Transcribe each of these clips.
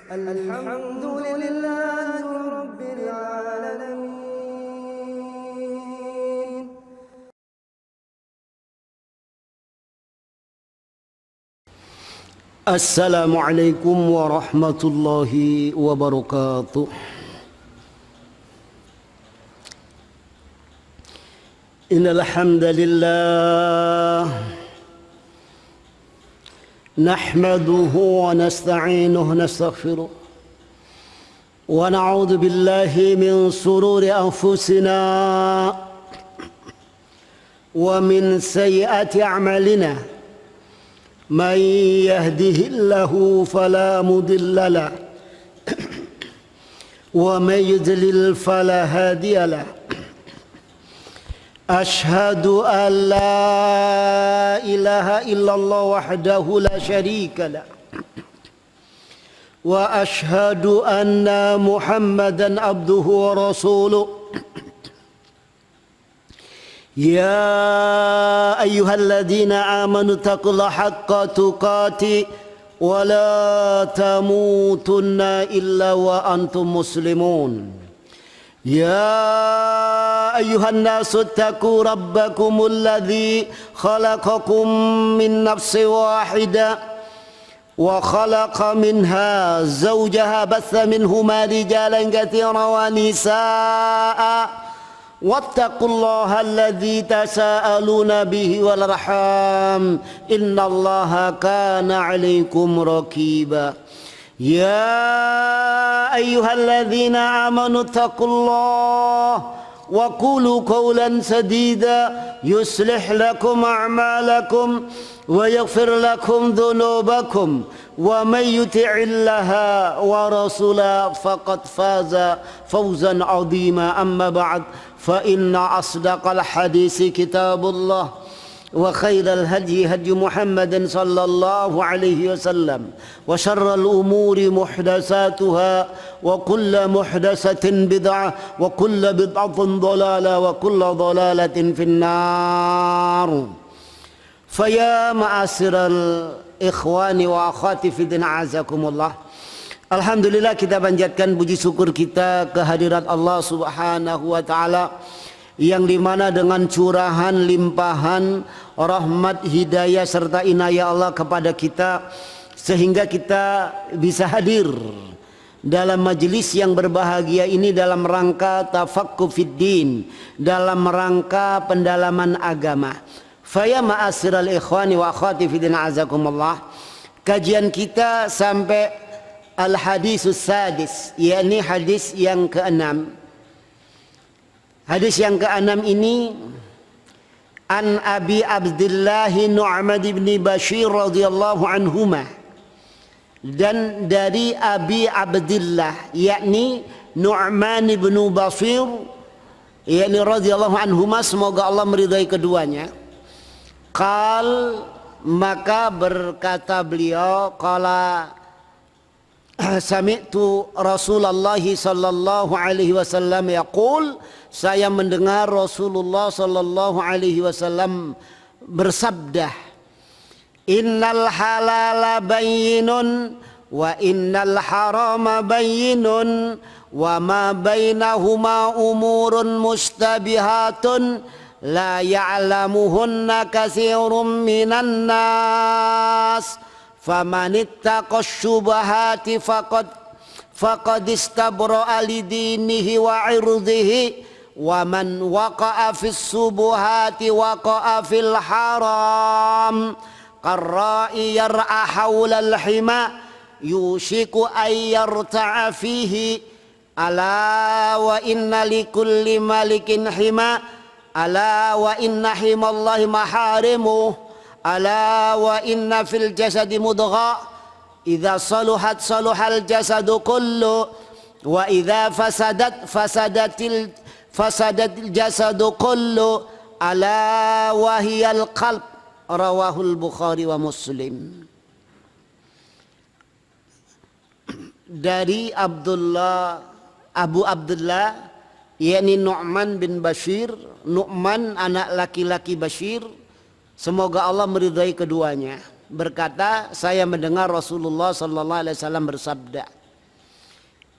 الحمد لله رب العالمين. السلام عليكم ورحمة الله وبركاته. إن الحمد لله نحمده ونستعينه ونستغفره ونعوذ بالله من شرور أنفسنا ومن سيئات أعمالنا. من يهده الله فلا مضل له ومن يضلل فلا هادي له. أشهد أن لا إله إلا الله وحده لا شريك له وأشهد أن محمدا عبده ورسوله. يا أيها الذين آمنوا اتقوا الله حق تقاته ولا تموتن إلا وأنتم مسلمون. يا أيها الناس اتقوا ربكم الذي خلقكم من نفس واحدة وخلق منها زوجها بث منهما رجالا كثيرا ونساء واتقوا الله الذي تساءلون به والأرحام إن الله كان عليكم رقيبا. يا أيها الذين آمنوا اتقوا الله وقولوا قولا سديدا يصلح لكم أعمالكم ويغفر لكم ذنوبكم ومن يطع الله ورسوله فقد فاز فوزا عظيما. أما بعد فإن أصدق الحديث كتاب الله وخير الهدي هدي محمد صلى الله عليه وسلم وشر الأمور محدثاتها وكل محدثة بدعة وكل بدعة ضلالة وكل ضلالة في النار. فيا معاشر الإخوان وأخواتي في الدين أعزكم الله. Alhamdulillah, kita panjatkan puji syukur kita kehadirat Allah Subhanahu wa taala yang dimana dengan curahan limpahan rahmat hidayah serta inayah Allah kepada kita sehingga kita bisa hadir dalam majelis yang berbahagia ini dalam rangka tafaqquh fiddin, dalam rangka pendalaman agama. Faya ma'asyiral ikhwani wa akhwati fiddin azakumullah. Kajian kita sampai al-hadisus sadis, yakni hadis yang ke-6. Hadis yang ke-6 ini an Abi Abdullah Nu'man bin Bashir radhiyallahu anhuma, dan dari Abi Abdullah yakni Nu'man bin Bashir yakni radhiyallahu anhuma, semoga Allah meridai keduanya. Qal, maka berkata beliau, qala sami'tu Rasulullah sallallahu alaihi wasallam yaqul, saya mendengar Rasulullah sallallahu alaihi wasallam bersabda, innal halala bayyinun wa innal harama bayyinun wa ma bainahuma umurun mustabihatun la ya'lamuhunna katsirun minan nas. Faman ittaqa syubahati faqad istabra'a lidinihi wa 'irdihi wa man waqa'a fis subuhati waqa'a fil haram qarra'i yar'a hawlal hima yushiku ay yarta'a fihi ala wa inna likulli malikin hima ala wa inna himallahi maharimuh ala wa inna fil jasadi mudgha idza saluhat saluhal jasadu kullu wa idza fasadatil jasadu kullu ala wa hiyal qalb. Rawahul Bukhari wa Muslim. Dari Abu Abdullah yakni Nu'man bin Bashir, Nu'man anak laki-laki Bashir, semoga Allah meridai keduanya, berkata, saya mendengar Rasulullah sallallahu alaihi wasallam bersabda,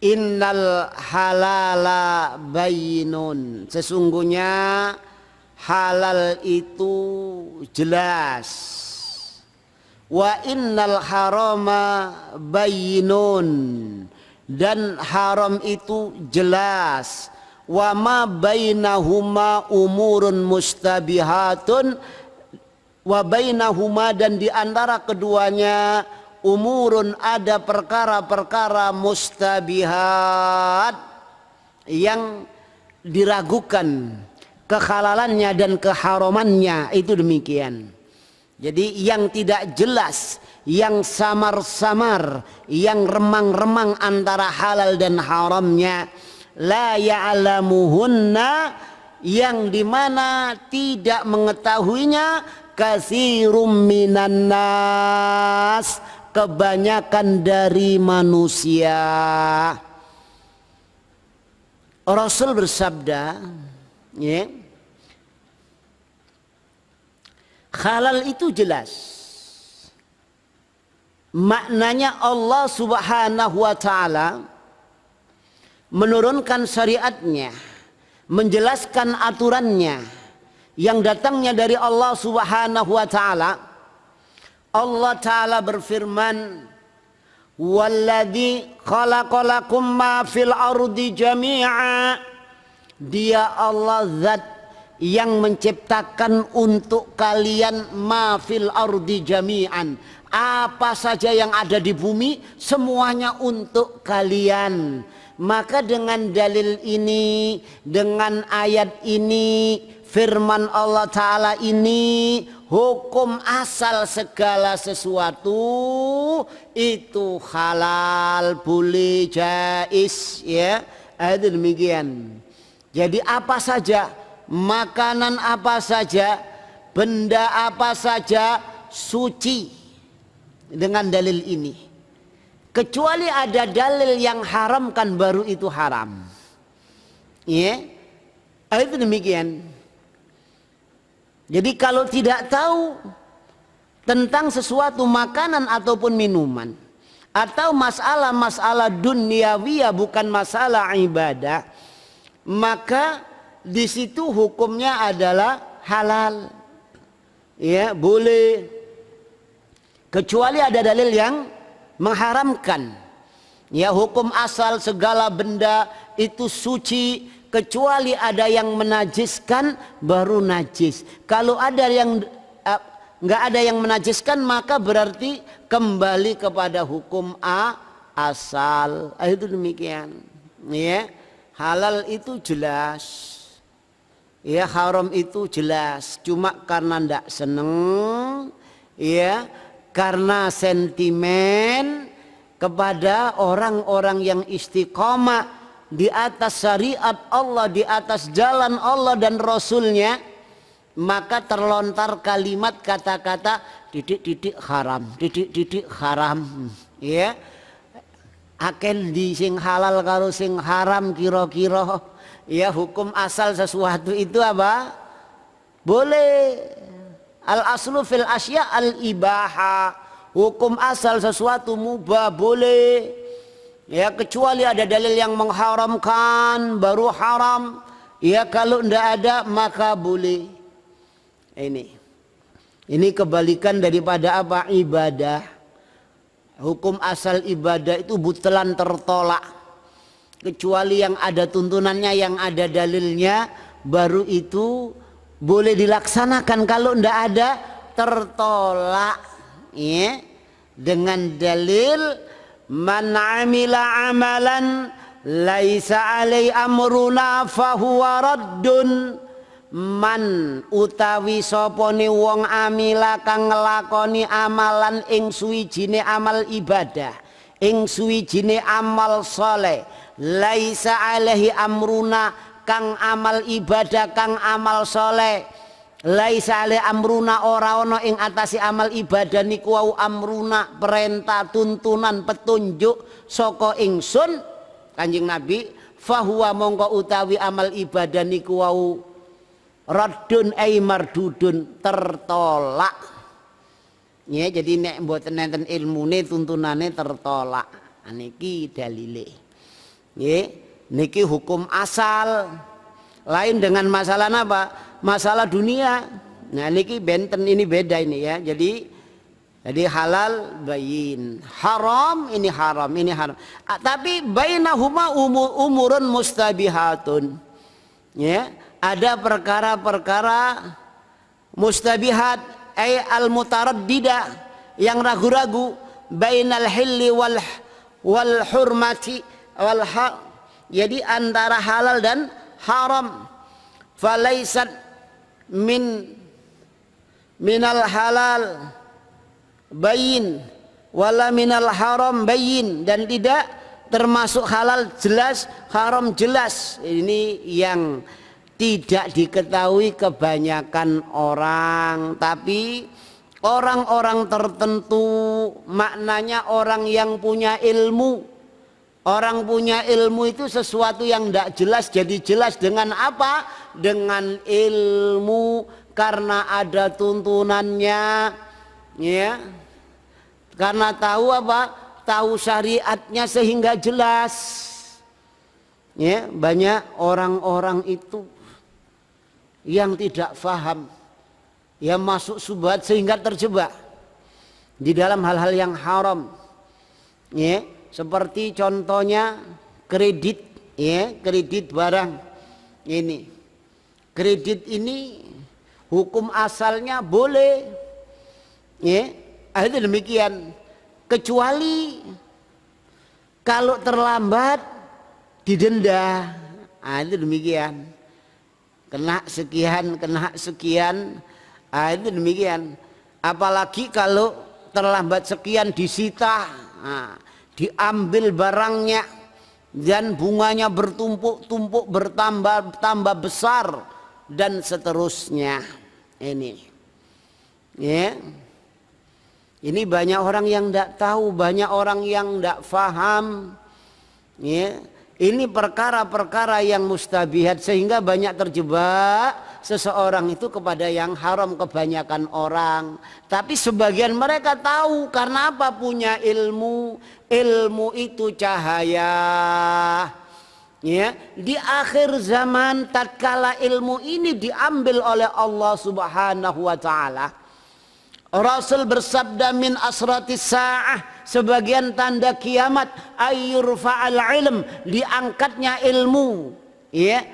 Innal halala bayyinun, sesungguhnya halal itu jelas. Wa innal harama bayyinun, dan haram itu jelas. Wa ma bainahuma umurun mustabihatun, wa bainahuma, dan di antara keduanya umurun, ada perkara-perkara mustabihat yang diragukan kehalalannya dan keharamannya, itu demikian. Jadi yang tidak jelas, yang samar-samar, yang remang-remang antara halal dan haramnya, la ya'lamuhunna, yang dimana tidak mengetahuinya katsirum minan nas, kebanyakan dari manusia. Rasul bersabda, ya, halal itu jelas. Maknanya Allah Subhanahu wa ta'ala menurunkan syariatnya, menjelaskan aturannya yang datangnya dari Allah Subhanahu wa ta'ala. Allah Ta'ala berfirman, walladzi khalaqalakum ma fil ardi jami'a, dia Allah zat yang menciptakan untuk kalian ma fil ardi jami'an, apa saja yang ada di bumi semuanya untuk kalian. Maka dengan dalil ini, dengan ayat ini, firman Allah Ta'ala ini, hukum asal segala sesuatu itu halal, boleh, jais, ya. Ada demikian. Jadi apa saja, makanan apa saja, benda apa saja suci dengan dalil ini. Kecuali ada dalil yang haramkan, baru itu haram. Ya, itu demikian. Jadi kalau tidak tahu tentang sesuatu makanan ataupun minuman, atau masalah-masalah duniawiyah, bukan masalah ibadah, maka di situ hukumnya adalah halal. Ya, boleh. Kecuali ada dalil yang mengharamkan. Ya, hukum asal segala benda itu suci, kecuali ada yang menajiskan baru najis. Kalau ada yang nggak ada yang menajiskan, maka berarti kembali kepada hukum asal. Itu demikian. Ya, halal itu jelas. Ya, haram itu jelas. Cuma karena ndak seneng, ya, karena sentimen kepada orang-orang yang istiqomah di atas syariat Allah, di atas jalan Allah dan Rasulnya, maka terlontar kalimat kata-kata titik-titik haram, titik-titik haram, ya. Aken di sing halal karo sing haram kira-kira, ya, hukum asal sesuatu itu apa? Boleh. Al aslu fil asya al ibaha, hukum asal sesuatu mubah, boleh. Ya, kecuali ada dalil yang mengharamkan baru haram. Ya, kalau tidak ada maka boleh. Ini kebalikan daripada apa? Ibadah. Hukum asal ibadah itu butlan, tertolak. Kecuali yang ada tuntunannya, yang ada dalilnya, baru itu boleh dilaksanakan. Kalau tidak ada, tertolak. Ya, dengan dalil man amila amalan laisa alai amruna fahuwa raddun. Man utawi sopone wong amila kang ngelakoni amalan ing suwijine amal ibadah, ing suwijine amal soleh, laisa alaihi amruna, kang amal ibadah, kang amal soleh, laisa alaihi amruna, ora ono ing atasi amal ibadah niku wau amruna, perintah, tuntunan, petunjuk saka ingsun Kanjeng Nabi, fahuwa mongko utawi amal ibadah niku wau raddun ay mardudun, tertolak. Ya, jadi nek mboten nenten ilmune tuntunane tertolak. Niki dalile. Niki hukum asal. Lain dengan masalah apa? Masalah dunia. Nah niki benten ini beda ini ya. Jadi halal bayin, haram ini haram, ini haram. Tapi bainahuma umurun mustabihatun. Ya, ada perkara-perkara mustabihat ay al-mutaraddidah yang ragu-ragu bainal hilli wal hurmati wal jadi antara halal dan haram. Falaisat minal halal bayin wala minal haram bayin, dan tidak termasuk halal jelas, haram jelas. Ini yang tidak diketahui kebanyakan orang, tapi orang-orang tertentu, maknanya orang yang punya ilmu. Orang punya ilmu itu sesuatu yang tidak jelas jadi jelas dengan apa? Dengan ilmu, karena ada tuntunannya, ya. Karena tahu apa? Tahu syariatnya sehingga jelas. Ya, banyak orang-orang itu yang tidak faham, yang masuk syubhat sehingga terjebak di dalam hal-hal yang haram. Ya, seperti contohnya kredit, ya, kredit barang ini. Kredit ini hukum asalnya boleh, ya, itu demikian, kecuali kalau terlambat didenda. Itu demikian, kena sekian, itu demikian. Apalagi kalau terlambat sekian disita, diambil barangnya dan bunganya bertumpuk-tumpuk, bertambah besar dan seterusnya. Ini, ya, ini banyak orang yang tidak tahu, banyak orang yang tidak faham. Ya, ini perkara-perkara yang mustabihat sehingga banyak terjebak seseorang itu kepada yang haram, kebanyakan orang. Tapi sebagian mereka tahu, karena apa? Punya ilmu. Ilmu itu cahaya. Ya, di akhir zaman tatkala ilmu ini diambil oleh Allah Subhanahu wa taala, Rasul bersabda, min asratis sa'ah, sebagian tanda kiamat, ayyurfa'al ilm, diangkatnya ilmu, ya,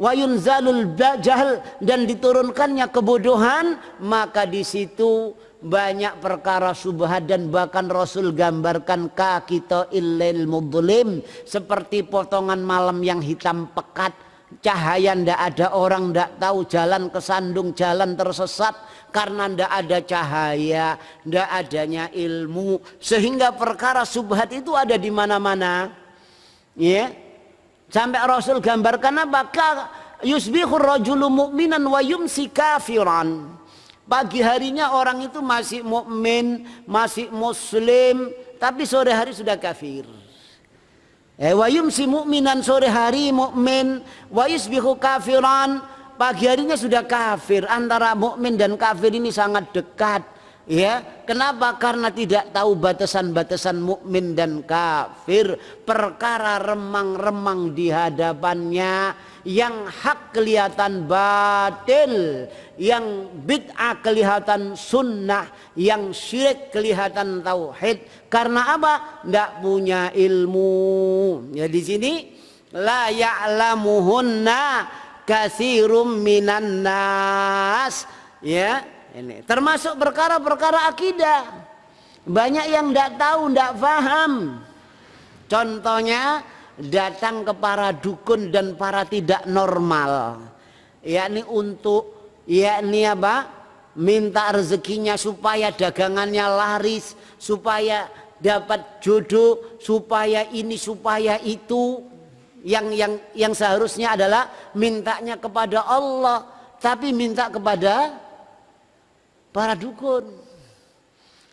wa yunzalul jahl, dan diturunkannya kebodohan. Maka di situ banyak perkara syubhat, dan bahkan Rasul gambarkan kakito illal mudlim, seperti potongan malam yang hitam pekat, cahaya ndak ada, orang ndak tahu, jalan kesandung, jalan tersesat karena ndak ada cahaya, ndak adanya ilmu, sehingga perkara syubhat itu ada di mana-mana. Ya, sampai Rasul gambarkan apa? Yusbihur rajulu mu'minan wa yumsi kafiran. Pagi harinya orang itu masih mukmin, masih muslim, tapi sore hari sudah kafir. Wa yumsi mu'minan, sore hari mukmin, wa yusbihu kafiran, pagi harinya sudah kafir. Antara mukmin dan kafir ini sangat dekat. Ya, kenapa? Karena tidak tahu batasan-batasan mukmin dan kafir. Perkara remang-remang di hadapannya, yang hak kelihatan batil, yang bid'ah kelihatan sunnah, yang syirik kelihatan tauhid. Karena apa? Tidak punya ilmu. Ya, di sini la ya'lamuhunna katsirum minan nas. Ya, ini termasuk perkara-perkara akidah. Banyak yang tidak tahu, tidak paham. Contohnya datang ke para dukun dan para tidak normal, yakni untuk, yakni apa? Minta rezekinya supaya dagangannya laris, supaya dapat jodoh, supaya ini, supaya itu. Yang seharusnya adalah mintanya kepada Allah, tapi minta kepada para dukun.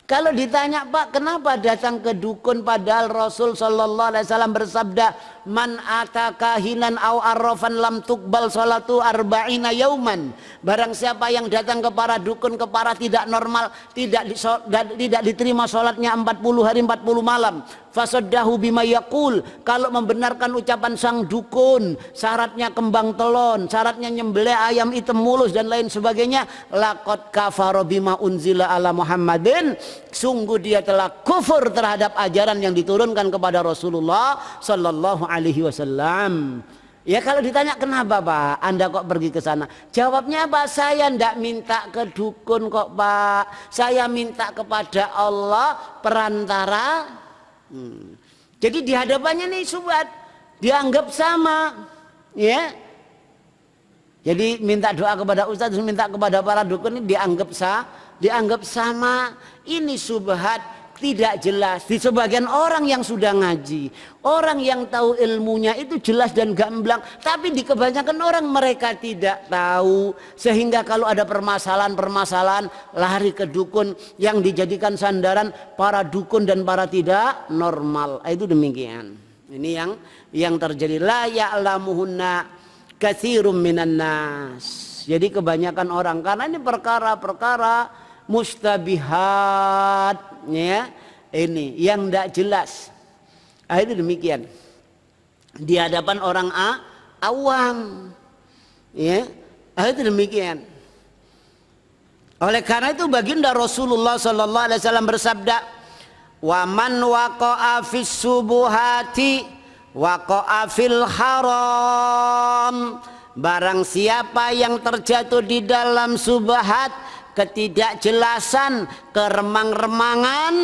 Kalau ditanya, Pak, kenapa datang ke dukun, padahal Rasul sallallahu alaihi wasallam bersabda, man ataka hinan au arrafan lam tuqbal salatu arba'ina yauman. Barang siapa yang datang ke para dukun, ke para tidak normal, tidak diterima salatnya 40 hari 40 malam. fasaddahu bima yaqul, kalau membenarkan ucapan sang dukun, syaratnya kembang telon, syaratnya nyembelih ayam hitam mulus dan lain sebagainya, laqad kafara bima unzila ala Muhammadin, sungguh dia telah kufur terhadap ajaran yang diturunkan kepada Rasulullah sallallahu alaihi wasallam. Ya kalau ditanya kenapa Pak Anda kok pergi ke sana, jawabnya apa? Saya ndak minta ke dukun kok Pak, saya minta kepada Allah perantara. Jadi di hadapannya nih subhat dianggap sama, ya. Jadi minta doa kepada ustaz, minta kepada para dukun ini dianggap sama. Ini subhat tidak jelas di sebagian orang yang sudah ngaji, orang yang tahu ilmunya itu jelas dan gamblang, tapi di kebanyakan orang mereka tidak tahu, sehingga kalau ada permasalahan lari ke dukun yang dijadikan sandaran para dukun dan para tidak normal. Itu demikian. Ini yang terjadi. La ya'lamuhunna katsirum minan nas. Jadi kebanyakan orang, karena ini perkara-perkara mustabihat, ya, ini yang tidak jelas. Itu demikian di hadapan orang awam, ya. Itu demikian. Oleh karena itu baginda Rasulullah sallallahu alaihi wasallam bersabda, wa man waqa'a fis subuhati waqa'a fil haram, barang siapa yang terjatuh di dalam subhat, ketidakjelasan, keremang-remangan,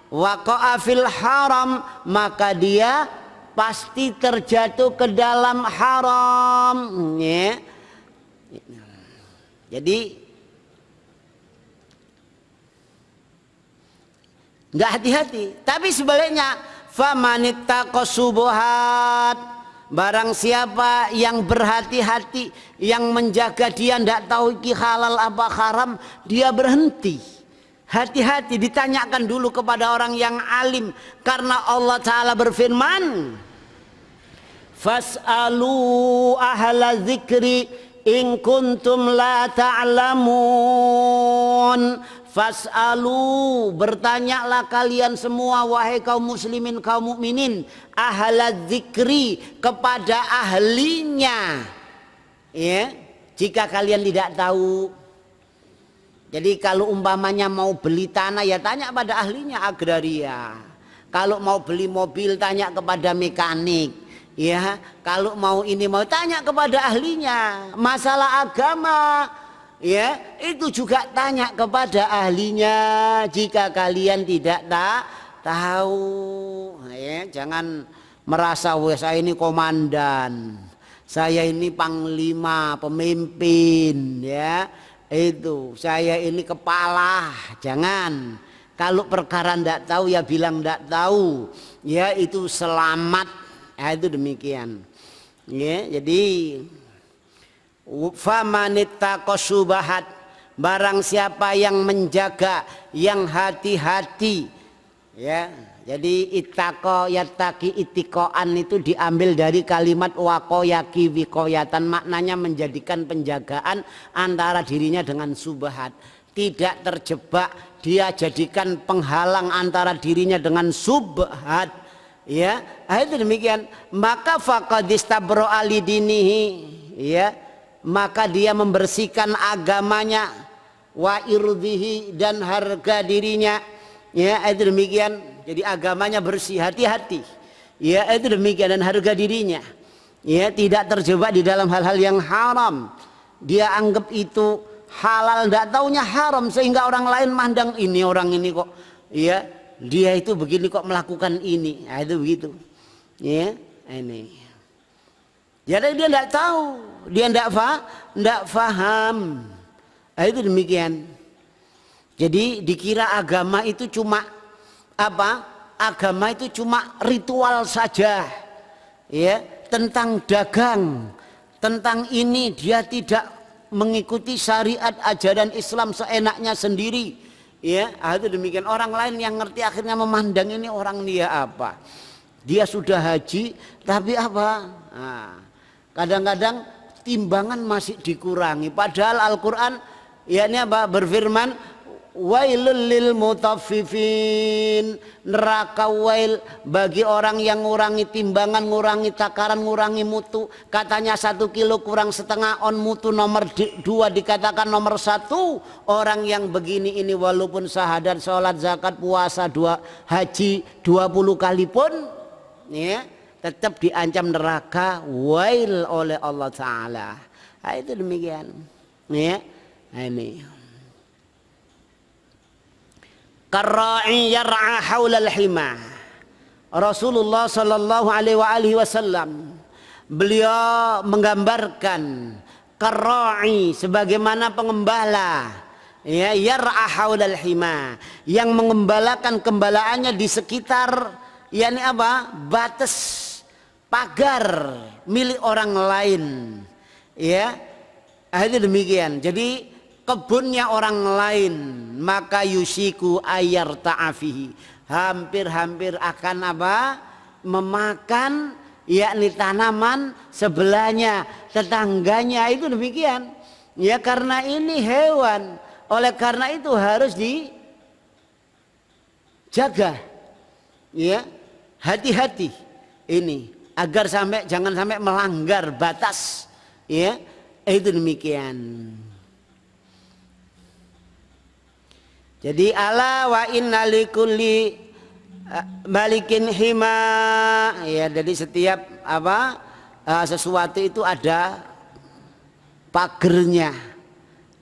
waqa'a fil haram, maka dia pasti terjatuh ke dalam haram, ya. Jadi enggak hati-hati. Tapi sebaliknya, famanittaqa subuhat, barang siapa yang berhati-hati, yang menjaga dia tidak tahu iki halal apa haram, dia berhenti. Hati-hati, ditanyakan dulu kepada orang yang alim, karena Allah Ta'ala berfirman, fas'alu ahla dzikri in kuntum la ta'lamun. Fas'alu, bertanyalah kalian semua wahai kaum muslimin kaum mukminin, ahla dzikri, kepada ahlinya, ya, jika kalian tidak tahu. Jadi kalau umpamanya mau beli tanah, ya tanya pada ahlinya, agraria. Kalau mau beli mobil, tanya kepada mekanik, ya. Kalau mau ini mau tanya kepada ahlinya. Masalah agama, ya, itu juga tanya kepada ahlinya jika kalian tidak tahu, ya. Jangan merasa wah saya ini komandan, saya ini panglima, pemimpin, ya. Itu saya ini kepala. Jangan. Kalau perkara ndak tahu ya bilang ndak tahu, ya, itu selamat. Itu demikian, ya. Jadi famanittaqa subahat, barang siapa yang menjaga, yang hati-hati, ya. Jadi ittaqa yattaqi, ittiqaan itu diambil dari kalimat waqayaki wiqayatan, maknanya menjadikan penjagaan antara dirinya dengan subhat, tidak terjebak, dia jadikan penghalang antara dirinya dengan subhat, ya. Itu demikian. Maka faqad istabro'a lidinihi, ya, maka dia membersihkan agamanya, wa irdhihi, dan harga dirinya, ya. Itu demikian. Jadi agamanya bersih, hati-hati, ya. Itu demikian, dan harga dirinya, ya, tidak terjebak di dalam hal-hal yang haram. Dia anggap itu halal, tidak taunya haram, sehingga orang lain mandang ini orang ini kok, ya, dia itu begini kok melakukan ini. Itu begitu, ya. Ini jadi dia tidak tahu, dia tidak faham. Itu demikian. Jadi dikira agama itu cuma apa? Agama itu cuma ritual saja, ya, tentang dagang, tentang ini. Dia tidak mengikuti syariat ajaran Islam seenaknya sendiri, ya. Itu demikian. Orang lain yang ngerti akhirnya memandang ini orang dia apa? Dia sudah haji tapi apa? Kadang-kadang timbangan masih dikurangi, padahal Al-Quran, ya, ini apa? Berfirman, wailul lil mutaffifin, neraka wail bagi orang yang ngurangi timbangan, ngurangi takaran, ngurangi mutu. Katanya 1 kilo kurang setengah on mutu nomor 2 dikatakan nomor 1. Orang yang begini ini walaupun syahadat, sholat, zakat, puasa, haji 20 kali pun ya, tetap diancam neraka wail oleh Allah Ta'ala. Nah, itu demikian ya. Nah, ini Karra'i yar'a haulal hima. Rasulullah sallallahu alaihi wasallam beliau menggambarkan karra'i sebagaimana pengembala ya, yar'a haulal hima, yang mengembalakan gembalaannya di sekitar yakni apa? Batas pagar milik orang lain ya. Itu demikian. Jadi kebunnya orang lain, maka yusiku ayar ta'afihi, hampir-hampir akan apa? Memakan yakni tanaman sebelahnya, tetangganya. Itu demikian ya, karena ini hewan, oleh karena itu harus dijaga ya, hati-hati ini agar jangan sampai melanggar batas ya. Itu demikian. Jadi ala wa inna likulli malikin hima ya, jadi setiap apa sesuatu itu ada pagernya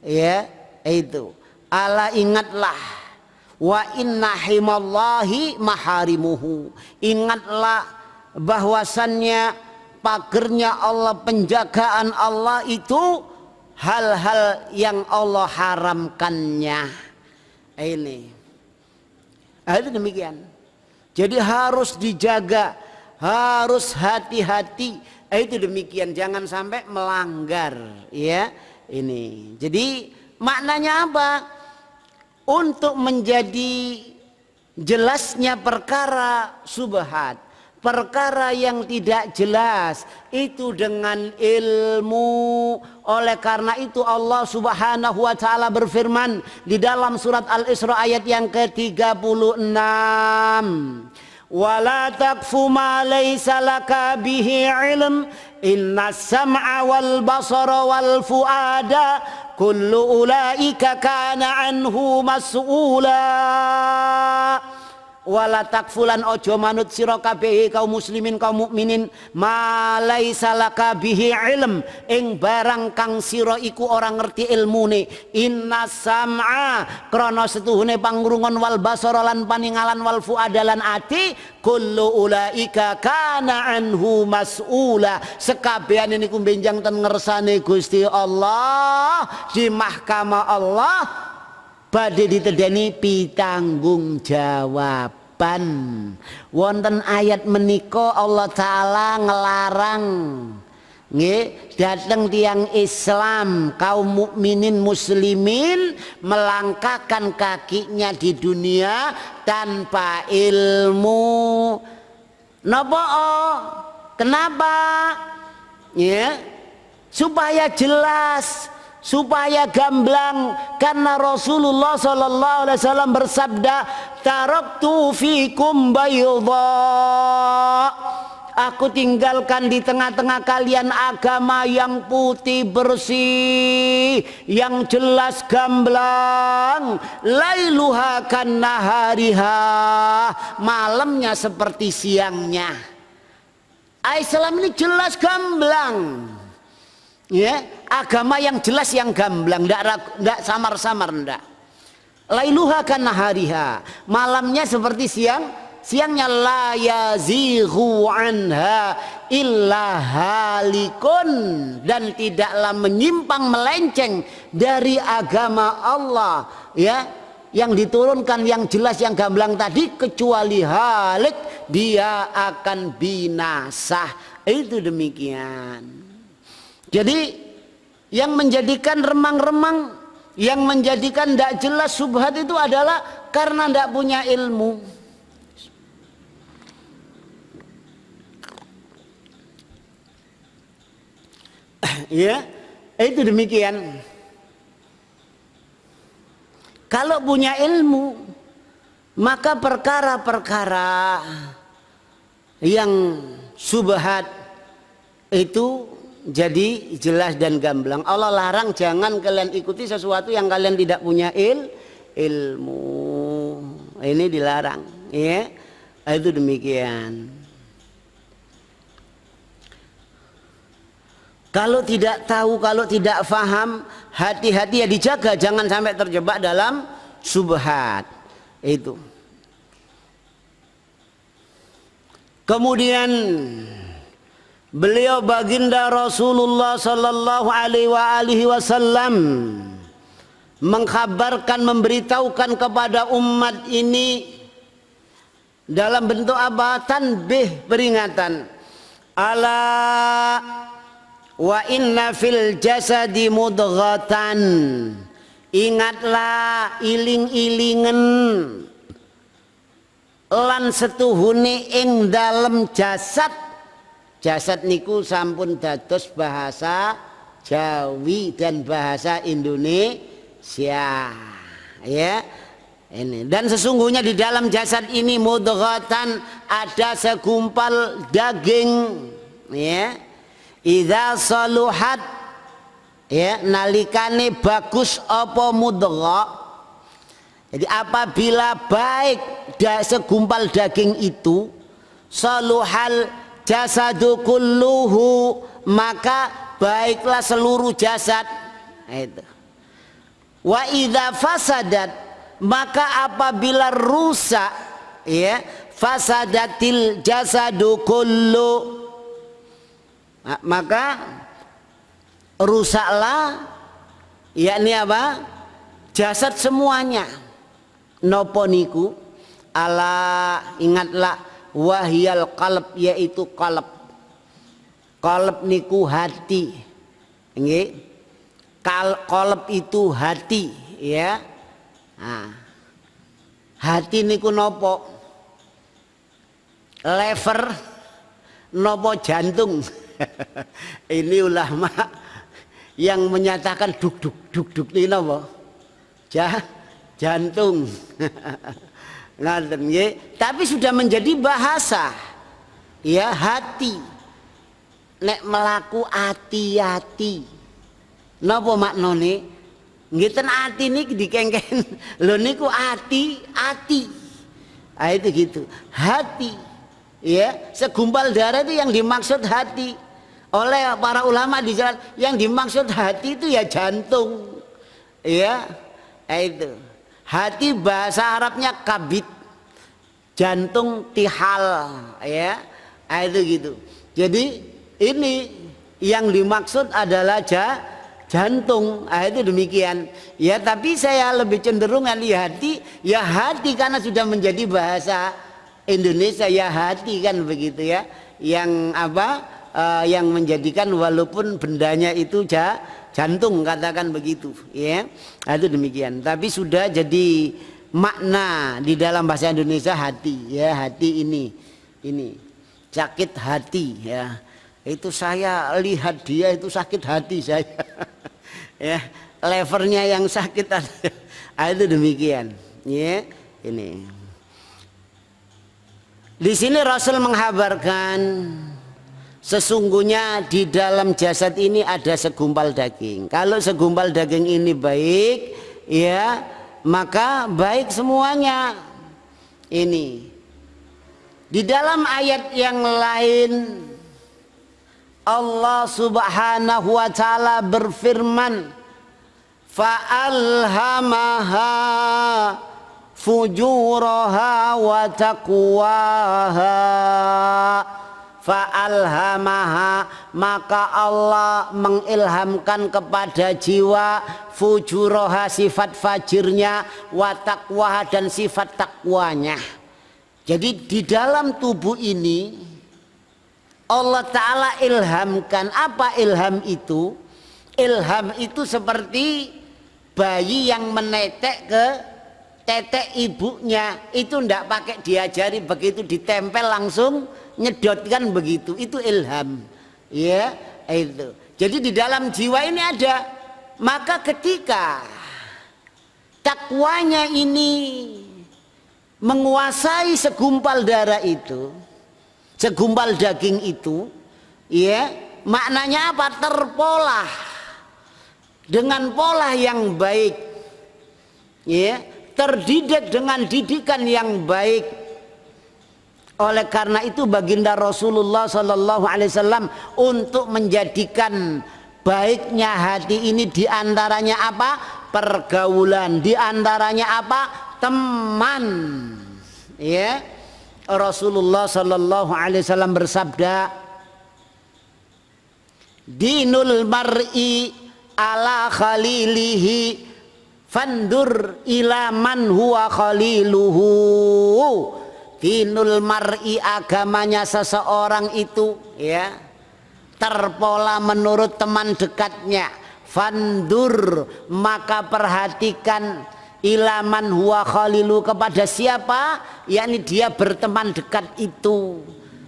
ya. Itu ala ingatlah, wa inna himallahi maharimuhu, ingatlah bahwasannya pagernya Allah, penjagaan Allah itu hal-hal yang Allah haramkannya. Ini itu demikian. Jadi harus dijaga, harus hati-hati. Itu demikian, jangan sampai melanggar ya. Ini jadi maknanya apa? Untuk menjadi jelasnya perkara subhat, perkara yang tidak jelas itu dengan ilmu. Oleh karena itu Allah Subhanahu wa taala berfirman di dalam surat Al-Isra ayat yang ke-36, wala taqfu ma laysa laka bihi ilm innas sam'a wal basara wal fuada kullu ulaika kana anhu mas'ula. Wala takfulan ojo manut sira kabeh kaum muslimin kaum mukminin ma laisa laka bihi ilm, ing barang kang sira iku ora ngerti ilmune. Inna sam'a, krana setuhune pangrungon, wal basara lan paningalan, wal fuada lan ati, kullu ulaika kana anhu mas'ula, sekabehane niku benjang ten ngersane Gusti Allah di mahkamah Allah badhe ditedeni pitanggung jawaban. Wonten ayat menika Allah taala ngelarang nggih dateng tiang Islam kaum mukminin muslimin melangkahkan kakinya di dunia tanpa ilmu. Napa? Kenapa? Ya, supaya jelas, supaya gamblang, karena Rasulullah sallallahu alaihi wasallam bersabda, taraktu fikum bayda, aku tinggalkan di tengah-tengah kalian agama yang putih bersih, yang jelas gamblang, lailuha kan nahariha, malamnya seperti siangnya. Islam ini jelas gamblang ya, agama yang jelas, yang gamblang, ndak samar-samar, ndak. Lailuha kan nahariha, malamnya seperti siangnya. La yazighu anha illa halikun, dan tidaklah menyimpang melenceng dari agama Allah ya, yang diturunkan yang jelas yang gamblang tadi, kecuali halik, dia akan binasa. Itu demikian. Jadi yang menjadikan remang-remang, yang menjadikan tidak jelas subhat itu adalah karena tidak punya ilmu. Ya, itu demikian. Kalau punya ilmu, maka perkara-perkara yang subhat itu jadi jelas dan gamblang. Allah larang jangan kalian ikuti sesuatu yang kalian tidak punya ilmu. Ini dilarang, ya. Itu demikian. Kalau tidak tahu, kalau tidak faham, hati-hati ya dijaga, jangan sampai terjebak dalam subhat. Itu. Kemudian beliau baginda Rasulullah sallallahu alaihi wasallam mengkhabarkan, memberitahukan kepada umat ini dalam bentuk apa? Tanbih, peringatan. Ala wa inna fil jasadi mudghatan. Ingatlah, iling-ilingen lan setuhune ing dalem jasad. Jasad niku sampun dados bahasa Jawi dan bahasa Indonesia, ya. Ini, dan sesungguhnya di dalam jasad ini mudghatan, ada segumpal daging, ya. Idza saluhat, ya, nalikane bagus apa mudghah. Jadi apabila baik segumpal daging itu, saluhal jasadu kulluhu, maka baiklah seluruh jasad. Itu. Wa idza fasadat, maka apabila rusak, ya, fasadatil jasadu kullu, maka rusaklah, yakni apa? Jasad semuanya. Nopo niku? Ala, ingatlah, wahyal qalb, yaitu qalb. Qalb niku hati. Nggih. Qalb itu hati, ya. Nah, hati niku nopo? Lever, nopo jantung. Ini ulama yang menyatakan duk ini apa? Jantung. Tapi sudah menjadi bahasa, ya, hati. Nek melaku hati-hati. Napa maknane? Ngiten ati niki dikengken. Lho niku ati. Ah, itu gitu. Hati. Ya, segumpal darah itu yang dimaksud hati. Oleh para ulama di jalan, yang dimaksud hati itu ya jantung, ya, itu hati bahasa Arabnya kabid, jantung tihal, ya, itu gitu. Jadi ini yang dimaksud adalah jantung, itu demikian, ya. Tapi saya lebih cenderung hati, ya hati karena sudah menjadi bahasa Indonesia, ya hati kan begitu, ya, yang apa? Yang menjadikan walaupun bendanya itu jantung, katakan begitu, ya. Itu demikian. Tapi sudah jadi makna di dalam bahasa Indonesia hati, ya, hati ini sakit hati, ya. Itu saya lihat dia itu sakit hati saya. Ya, levernya yang sakit. Itu demikian, ya. Ini. Di sini Rasul menghabarkan sesungguhnya di dalam jasad ini ada segumpal daging. Kalau segumpal daging ini baik, ya, maka baik semuanya. Ini. Di dalam ayat yang lain Allah Subhanahu wa taala berfirman, fa'alhamaha fujuraha wa taqwaha. Fa'alhamaha, maka Allah mengilhamkan kepada jiwa fujuraha, sifat fajirnya, wa taqwaha, dan sifat takwanya. Jadi di dalam tubuh ini Allah Ta'ala ilhamkan. Apa ilham itu? Ilham itu seperti bayi yang menetek ke tetek ibunya, itu ndak pakai diajari, begitu ditempel langsung nyedotkan begitu, itu ilham, ya, itu. Jadi di dalam jiwa ini ada, maka ketika takwanya ini menguasai segumpal darah itu, segumpal daging itu, ya, maknanya apa? Terpola dengan pola yang baik, ya, terdidik dengan didikan yang baik. Oleh karena itu baginda Rasulullah Sallallahu Alaihi Wasallam untuk menjadikan baiknya hati ini diantaranya apa? Pergaulan, diantaranya apa? Teman. Ya, Rasulullah Sallallahu Alaihi Wasallam bersabda, dinul mar'i ala khalilihi fandur ila man huwa khaliluhu. Dinul mar'i, agamanya seseorang itu, ya, terpola menurut teman dekatnya. Fandur, maka perhatikan, ilaman huwa khalilu, kepada siapa, yakni dia berteman dekat itu.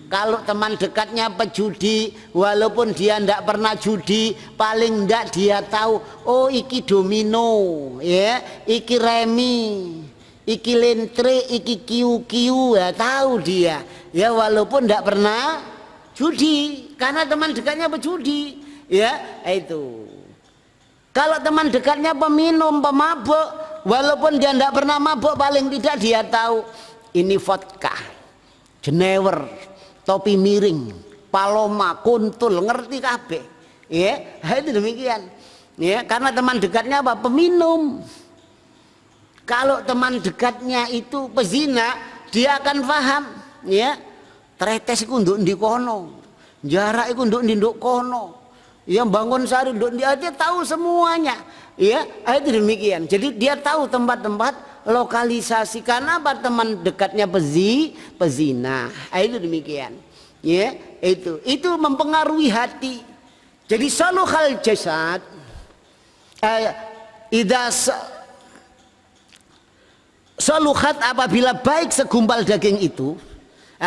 Kalau teman dekatnya pejudi, walaupun dia tidak pernah judi, paling tidak dia tahu, oh iki domino, ya, iki remi, iki lentre, iki kiu-kiu, ya tahu dia, ya, walaupun tidak pernah judi, karena teman dekatnya pejudi, ya, itu. Kalau teman dekatnya peminum, pemabuk, walaupun dia tidak pernah mabuk, paling tidak dia tahu ini vodka, jenewer, topi miring, paloma, kuntul, ngerti kabeh, ya, itu demikian, ya, karena teman dekatnya apa? Peminum. Kalau teman dekatnya itu pezina, dia akan paham, ya, tretes iku nduk ndi kono, jarak iku nduk ndi nduk kono, ya, bangun sari nduk ndi, dia tahu semuanya, ya, itu demikian. Jadi dia tahu tempat-tempat lokalisasi, karena apa? Teman dekatnya pezina, itu demikian, ya, itu mempengaruhi hati. Jadi saluhal jasad saluhat, apabila baik segumpal daging itu,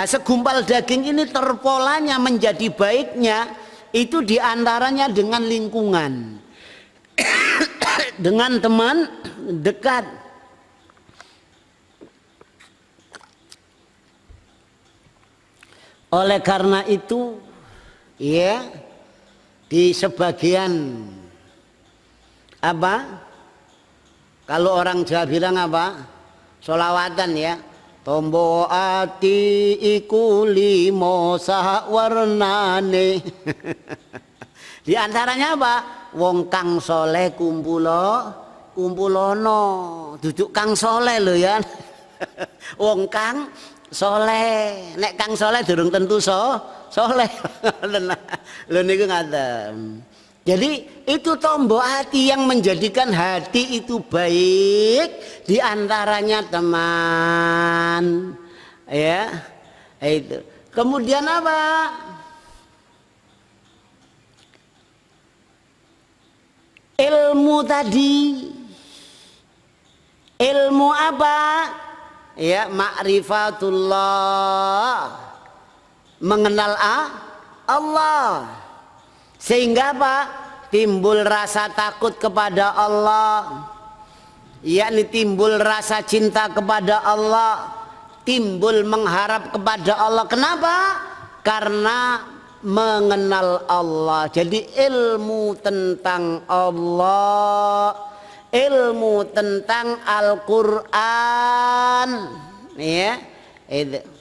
segumpal daging ini terpolanya menjadi baiknya itu diantaranya dengan lingkungan, dengan teman dekat. Oleh karena itu, ya, di sebagian apa, kalau orang Jawa bilang apa, solawatan, ya, tombo ati iku limo sak warnane. Di antaranya apa? Wong kang soleh kumpulono, duduk kang soleh lo, ya. Wong kang soleh, nek kang soleh durung tentu soleh. Lho niku ngaten. Jadi itu tombo hati yang menjadikan hati itu baik, diantaranya teman, ya, itu. Kemudian apa? Ilmu tadi, ilmu apa? Ya, ma'rifatullah, mengenal Allah. Sehingga apa? Timbul rasa takut kepada Allah, yakni timbul rasa cinta kepada Allah, timbul mengharap kepada Allah. Kenapa? Karena mengenal Allah. Jadi ilmu tentang Allah, ilmu tentang Al-Quran, ya, itu.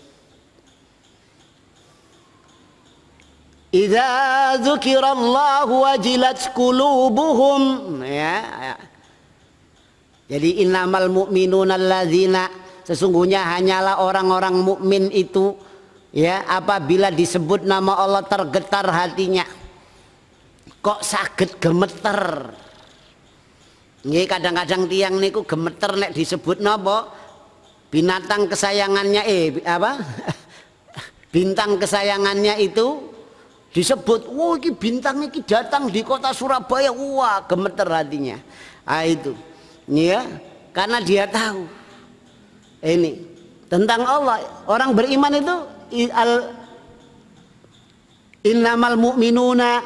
Idza dzukirallahu wajilat qulubuhum, ya. Jadi innamal mu'minuna alladzina, sesungguhnya hanyalah orang-orang mukmin itu, ya, apabila disebut nama Allah tergetar hatinya. Kok saged gemeter? Nggih, kadang-kadang tiang niku gemeter nek disebut napa? Binatang kesayangannya apa? Bintang kesayangannya itu disebut, wah, ini bintang ini datang di kota Surabaya, wah, gemeter hatinya. Itu, ya, karena dia tahu ini tentang Allah. Orang beriman itu innamal mu'minuna,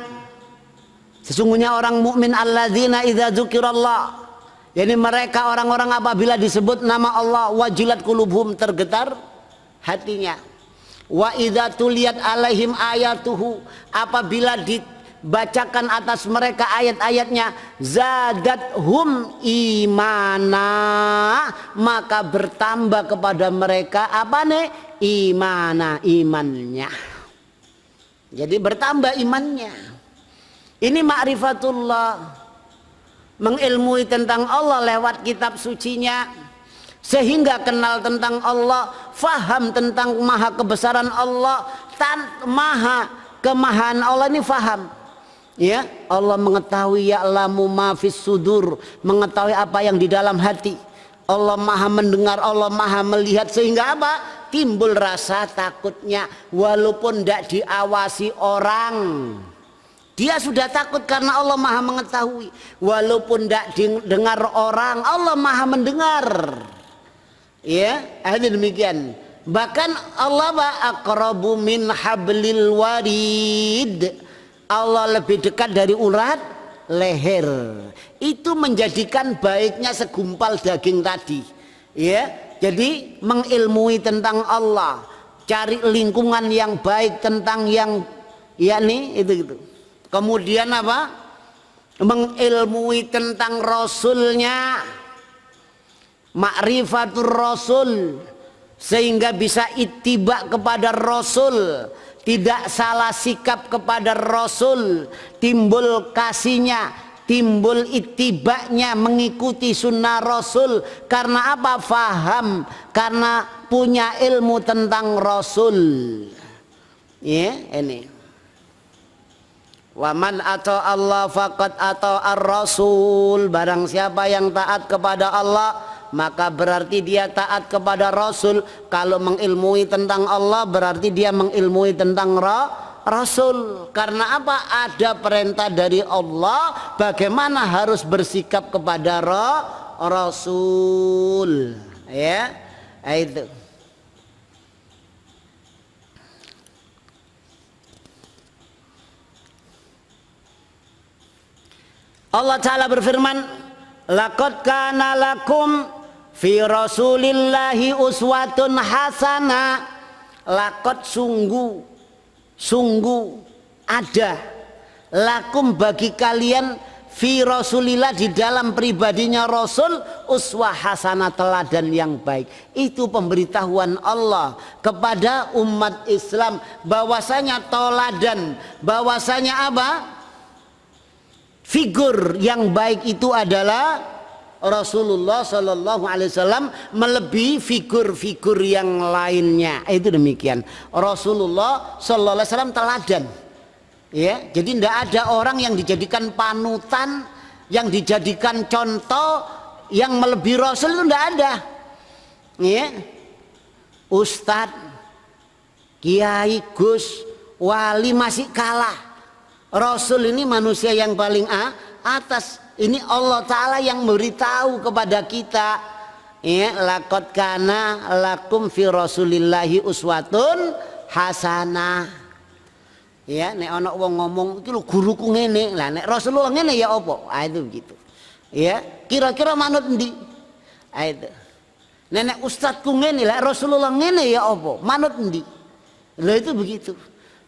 sesungguhnya orang mukmin alladzina idza dzukirallah, Yani mereka orang-orang apabila disebut nama Allah wajilat qulubuhum, tergetar hatinya. Wa idza tuliyat alaihim ayatuhu, apabila dibacakan atas mereka ayat-ayatnya, zadathum imana, maka bertambah kepada mereka apa nih? Imana, imannya. Jadi bertambah imannya. Ini ma'rifatullah, mengilmui tentang Allah lewat kitab sucinya, sehingga kenal tentang Allah, faham tentang maha kebesaran Allah, maha kemahaan Allah ini faham. Ya, Allah mengetahui ya'lamu ma fis sudur, mengetahui apa yang di dalam hati. Allah maha mendengar, Allah maha melihat, sehingga apa? Timbul rasa takutnya walaupun tidak diawasi orang. Dia sudah takut karena Allah maha mengetahui. Walaupun tidak didengar orang, Allah maha mendengar. Ya, ada demikian. Bahkan Allah aqrabu min hablil warid. Allah lebih dekat dari urat leher. Itu menjadikan baiknya segumpal daging tadi. Ya. Jadi mengilmui tentang Allah, cari lingkungan yang baik tentang yang yakni itu gitu. Kemudian apa? Mengilmui tentang Rasulnya, ma'rifatur Rasul, sehingga bisa ittiba kepada Rasul, tidak salah sikap kepada Rasul, timbul kasihnya, timbul ittibanya, mengikuti sunnah Rasul. Karena apa? Faham, karena punya ilmu tentang Rasul. Ya, ini. Waman atau Allah faqad atau ar-Rasul. Barang siapa yang taat kepada Allah, maka berarti dia taat kepada Rasul. Kalau mengilmui tentang Allah, berarti dia mengilmui tentang Rasul. Karena apa? Ada perintah dari Allah bagaimana harus bersikap kepada Rasul. Ya, itu. Allah Ta'ala berfirman, laqad kana lakum fi rasulillahi uswatun hasanah. Laqad sungguh ada lakum bagi kalian fi rasulillah, di dalam pribadinya Rasul, uswah hasanah, teladan yang baik. Itu pemberitahuan Allah kepada umat Islam bahwasanya teladan, bahwasanya apa? Figur yang baik itu adalah Rasulullah Sallallahu Alaihi Wasallam, melebihi figur-figur yang lainnya. Itu demikian. Rasulullah Sallallahu Alaihi Wasallam teladan. Ya, jadi tidak ada orang yang dijadikan panutan, yang dijadikan contoh, yang melebihi Rasul, itu tidak ada. Ya, Ustadz, Kiai, Gus, Wali masih kalah. Rasul ini manusia yang paling atas. Ini Allah Ta'ala yang memberitahu kepada kita, ya, laqad kana lakum fi rasulillahi uswatun hasanah. Ya, nek ana wong ngomong iki lho guruku ngene, lah nek Rasulullah ngene ya apa? Itu begitu. Ya, kira-kira manut endi? Itu. Nek ustadku ngene, lah Rasulullah ngene ya apa? Manut endi? Lah itu begitu.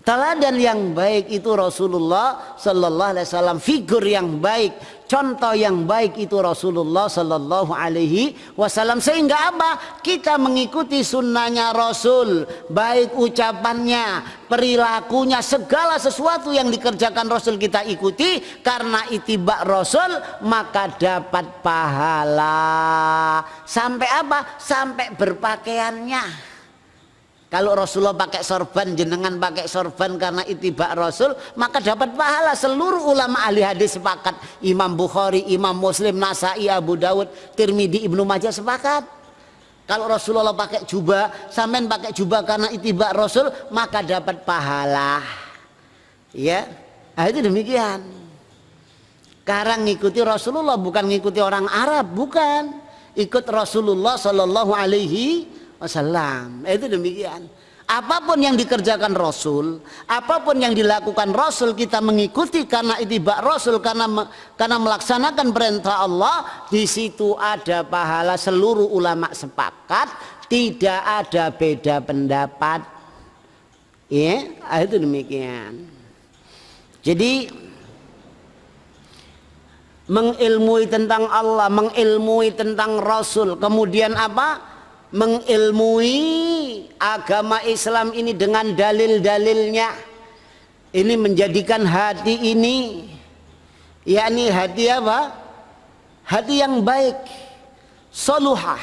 Teladan yang baik itu Rasulullah Sallallahu Alaihi Wasallam, figur yang baik, contoh yang baik itu Rasulullah Sallallahu Alaihi Wasallam. Sehingga apa? Kita mengikuti sunnahnya Rasul, baik ucapannya, perilakunya, segala sesuatu yang dikerjakan Rasul kita ikuti. Karena ittiba Rasul maka dapat pahala. Sampai apa? Sampai berpakaiannya. Kalau Rasulullah pakai sorban, jenengan pakai sorban karena ittiba Rasul, maka dapat pahala. Seluruh ulama ahli hadis sepakat. Imam Bukhari, Imam Muslim, Nasai, Abu Dawud, Tirmidzi, Ibnu Majah sepakat. Kalau Rasulullah pakai jubah, sampean pakai jubah karena ittiba Rasul, maka dapat pahala. Ya, itu demikian. Sekarang ngikuti Rasulullah, bukan ngikuti orang Arab, bukan. Ikut Rasulullah Sallallahu Alaihi Wasallam. Itu demikian. Apapun yang dikerjakan Rasul, apapun yang dilakukan Rasul, kita mengikuti karena ittiba Rasul, karena melaksanakan perintah Allah. Di situ ada pahala. Seluruh ulama sepakat, tidak ada beda pendapat. Ya, itu demikian. Jadi mengilmui tentang Allah, mengilmui tentang Rasul, kemudian apa? Mengilmui agama Islam ini dengan dalil-dalilnya. Ini menjadikan hati ini, yakni hati apa? Hati yang baik, soluhah.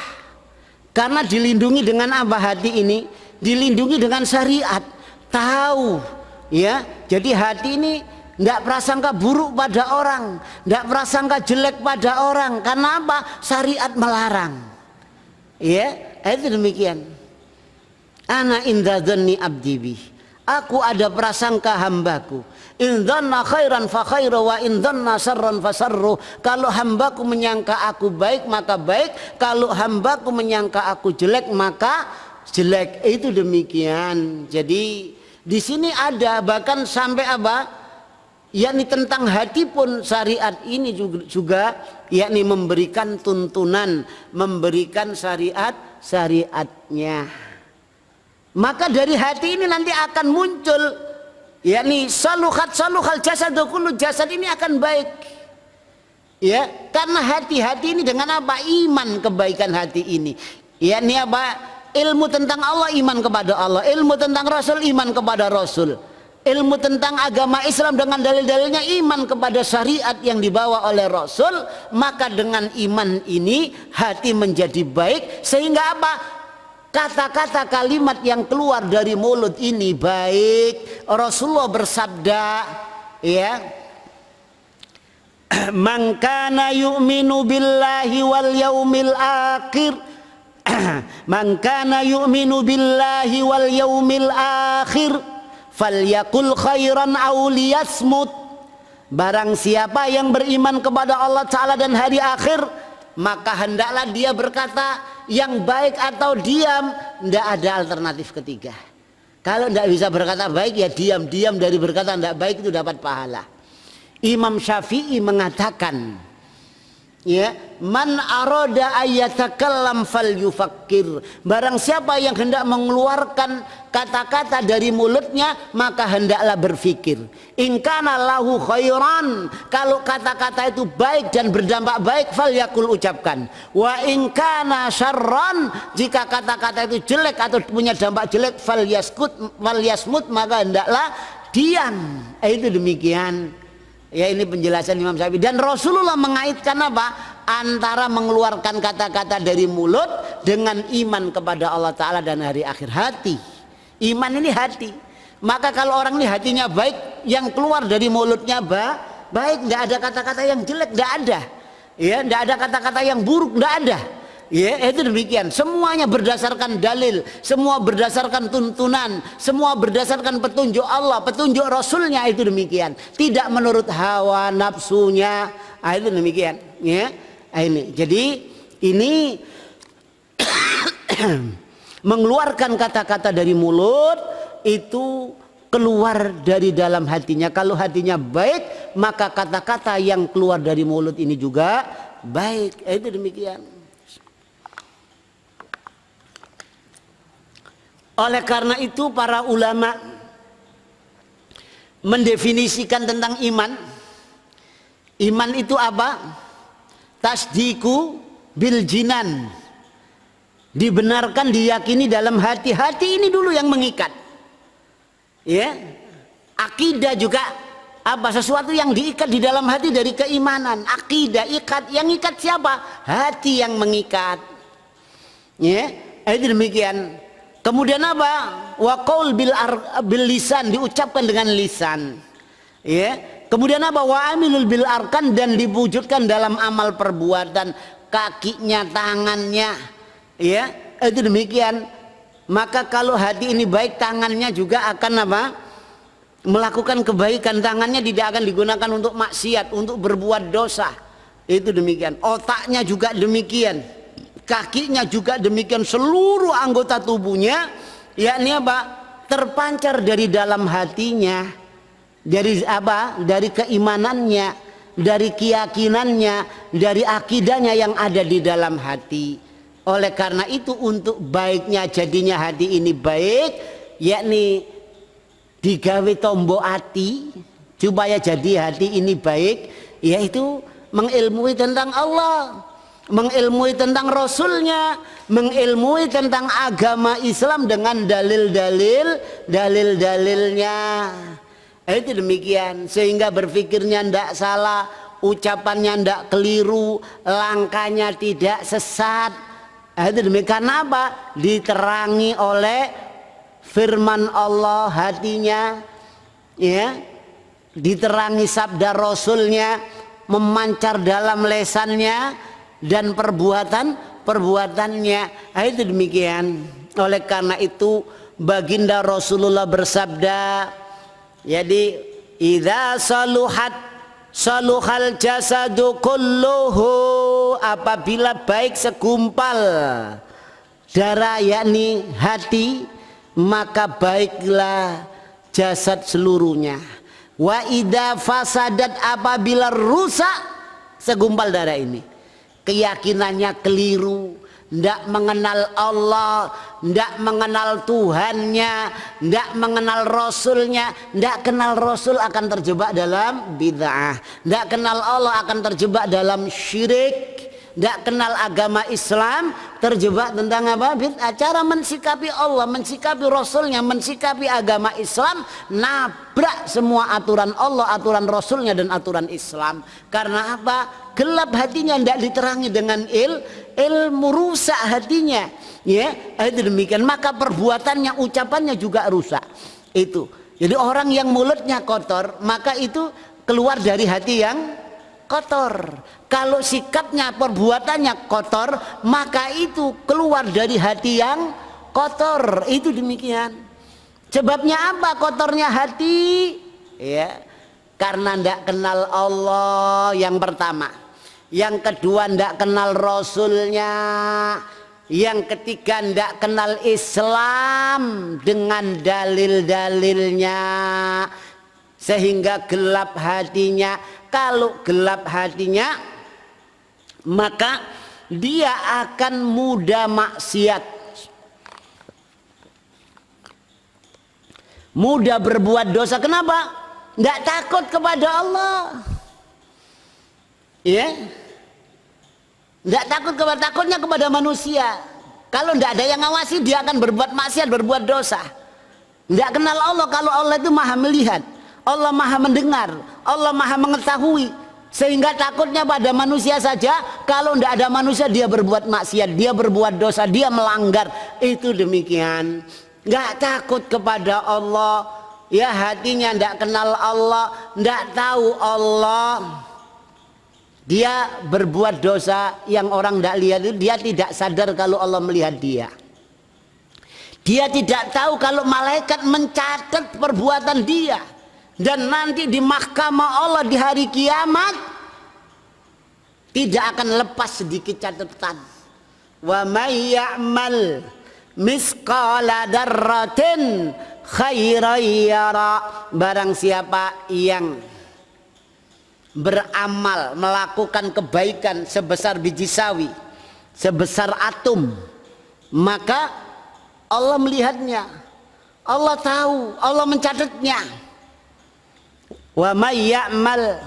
Karena dilindungi dengan apa hati ini? Dilindungi dengan syariat. Tahu, ya. Jadi hati ini tidak prasangka buruk pada orang, tidak prasangka jelek pada orang. Karena apa? Syariat melarang. Ya, itu demikian. Ana inda dhanni abdi bi. Aku ada prasangka hambaku. In dhanna khairan fa khairu wa in dhanna syarran fa syarru. Kalau hambaku menyangka aku baik maka baik, kalau hambaku menyangka aku jelek maka jelek. Itu demikian. Jadi di sini ada bahkan sampai apa? Yakni tentang hati pun syariat ini juga yakni memberikan tuntunan, memberikan syariatnya. Maka dari hati ini nanti akan muncul yakni saluhal jasad, kullu jasad ini akan baik. Ya, karena hati-hati ini dengan apa? Iman kebaikan hati ini. Yakni apa? Ilmu tentang Allah, iman kepada Allah. Ilmu tentang Rasul, iman kepada Rasul. Ilmu tentang agama Islam dengan dalil-dalilnya, iman kepada syariat yang dibawa oleh Rasul. Maka dengan iman ini hati menjadi baik, sehingga apa? Kata-kata kalimat yang keluar dari mulut ini baik. Rasulullah bersabda, ya, man kana yu'minu billahi wal yaumil akhir man kana yu'minu billahi wal yaumil akhir falyakul khairan aw liyasmut. Barang siapa yang beriman kepada Allah Ta'ala dan hari akhir, maka hendaklah dia berkata yang baik atau diam. Tidak ada alternatif ketiga. Kalau tidak bisa berkata baik, ya diam. Diam dari berkata tidak baik itu dapat pahala. Imam Syafi'i mengatakan, ya, man aroda ayatakallam falyufakkir. Barang siapa yang hendak mengeluarkan kata-kata dari mulutnya, maka hendaklah berfikir. In kana lahu khairan, kalau kata-kata itu baik dan berdampak baik, falyakul, ucapkan. Wa in kana syarran, jika kata-kata itu jelek atau punya dampak jelek, falyasmut, maka hendaklah diam. Itu demikian. Ya, ini penjelasan Imam Syafi'i. Dan Rasulullah mengaitkan apa? Antara mengeluarkan kata-kata dari mulut dengan iman kepada Allah Ta'ala dan hari akhir. Hati, iman ini hati. Maka kalau orang ini hatinya baik, yang keluar dari mulutnya baik, tidak ada kata-kata yang jelek, tidak ada. Ya, tidak ada kata-kata yang buruk, tidak ada. Ya, itu demikian. Semuanya berdasarkan dalil, semua berdasarkan tuntunan, semua berdasarkan petunjuk Allah, petunjuk Rasulnya. Itu demikian. Tidak menurut hawa nafsunya. Itu demikian. Ya, ini. Jadi ini mengeluarkan kata-kata dari mulut itu keluar dari dalam hatinya. Kalau hatinya baik, maka kata-kata yang keluar dari mulut ini juga baik. Itu demikian. Oleh karena itu para ulama mendefinisikan tentang iman. Iman itu apa? Tasdiku bil jinan. Dibenarkan, diyakini dalam hati. Hati ini dulu yang mengikat. Ya. Akidah juga apa? Sesuatu yang diikat di dalam hati dari keimanan. Akidah, ikat. Yang ikat siapa? Hati yang mengikat. Ya. Itu demikian. Kemudian apa? Wa qaul bil lisan, diucapkan dengan lisan. Ya. Kemudian apa? Wa amilul bil arkan, dan diwujudkan dalam amal perbuatan, kakinya, tangannya. Ya, itu demikian. Maka kalau hati ini baik, tangannya juga akan apa? Melakukan kebaikan. Tangannya tidak akan digunakan untuk maksiat, untuk berbuat dosa. Itu demikian. Otaknya juga demikian. Kakinya juga demikian, seluruh anggota tubuhnya yakni apa? Terpancar dari dalam hatinya, dari apa? Dari keimanannya, dari keyakinannya, dari akidahnya yang ada di dalam hati. Oleh karena itu untuk baiknya jadinya hati ini baik, yakni digawe tombo hati supaya jadi hati ini baik, yaitu mengilmui tentang Allah, mengilmui tentang Rasulnya, mengilmui tentang agama Islam dengan dalilnya. Itu demikian, sehingga berpikirnya tidak salah, ucapannya tidak keliru, langkahnya tidak sesat. Itu demikian. Apa? Diterangi oleh firman Allah hatinya, ya, diterangi sabda Rasulnya, memancar dalam lesannya dan perbuatannya. Itu demikian. Oleh karena itu baginda Rasulullah bersabda, jadi idza saluhal jasadu kulluhu, apabila baik segumpal darah yakni hati, maka baiklah jasad seluruhnya. Wa idza fasadat, apabila rusak segumpal darah ini, keyakinannya keliru, tidak mengenal Allah, tidak mengenal Tuhannya, tidak mengenal Rasulnya, tidak kenal Rasul akan terjebak dalam bid'ah, tidak kenal Allah akan terjebak dalam syirik, tidak kenal agama Islam terjebak tentang apa? Bid'ah. Cara mensikapi Allah, mensikapi Rasulnya, mensikapi agama Islam, nabrak semua aturan Allah, aturan Rasulnya dan aturan Islam. Karena apa? Gelap hatinya, tidak diterangi dengan ilmu, rusak hatinya, ya. Itu demikian. Maka perbuatannya, ucapannya juga rusak. Itu. Jadi orang yang mulutnya kotor, maka itu keluar dari hati yang kotor. Kalau sikapnya, perbuatannya kotor, maka itu keluar dari hati yang kotor. Itu demikian. Sebabnya apa kotornya hati? Ya, karena tidak kenal Allah yang pertama. Yang kedua tidak kenal Rasulnya. Yang ketiga tidak kenal Islam dengan dalil-dalilnya, sehingga gelap hatinya. Kalau gelap hatinya, maka dia akan mudah maksiat, mudah berbuat dosa. Kenapa? Tidak takut kepada Allah, ya. Tidak takut kepada, takutnya kepada manusia. Kalau tidak ada yang ngawasi, dia akan berbuat maksiat, berbuat dosa. Tidak kenal Allah. Kalau Allah itu maha melihat, Allah maha mendengar, Allah maha mengetahui, sehingga takutnya pada manusia saja. Kalau tidak ada manusia, dia berbuat maksiat, dia berbuat dosa, dia melanggar. Itu demikian. Nggak takut kepada Allah, ya, hatinya tidak kenal Allah, tidak tahu Allah. Dia berbuat dosa yang orang tidak lihat itu, dia tidak sadar kalau Allah melihat dia. Dia tidak tahu kalau malaikat mencatat perbuatan dia. Dan nanti di mahkamah Allah di hari kiamat tidak akan lepas sedikit catatan. Wa may ya'mal misqala dzarratin khairan yara. Barang siapa yang beramal, melakukan kebaikan sebesar biji sawi, sebesar atom, maka Allah melihatnya, Allah tahu, Allah mencatatnya. Wa may ya'mal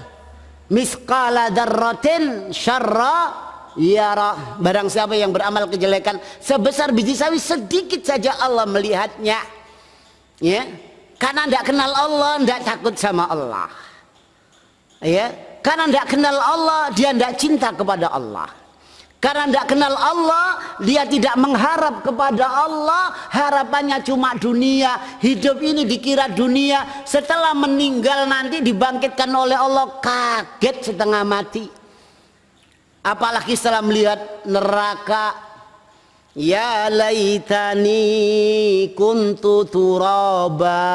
misqala dzarratin syarra yara. Barang siapa yang beramal kejelekan sebesar biji sawi, sedikit saja Allah melihatnya, ya. Karena tidak kenal Allah, tidak takut sama Allah, ya. Karena tidak kenal Allah, dia tidak cinta kepada Allah. Karena tidak kenal Allah, dia tidak mengharap kepada Allah. Harapannya cuma dunia. Hidup ini dikira dunia, setelah meninggal nanti dibangkitkan oleh Allah, kaget setengah mati. Apalagi setelah melihat neraka. Ya laitani kuntu turaba.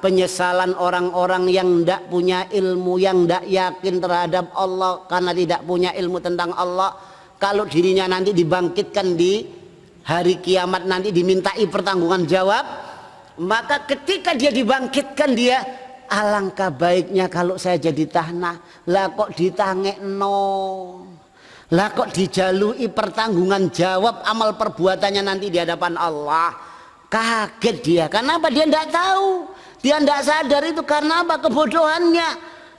Penyesalan orang-orang yang tidak punya ilmu, yang tidak yakin terhadap Allah karena tidak punya ilmu tentang Allah. Kalau dirinya nanti dibangkitkan di hari kiamat nanti dimintai pertanggungan jawab, maka ketika dia dibangkitkan dia, alangkah baiknya kalau saya jadi tanah. Lah kok ditangekno, lah kok dijalui pertanggungan jawab amal perbuatannya nanti di hadapan Allah. Kaget dia. Kenapa? Dia tidak tahu, dia tidak sadar itu karena apa? Kebodohannya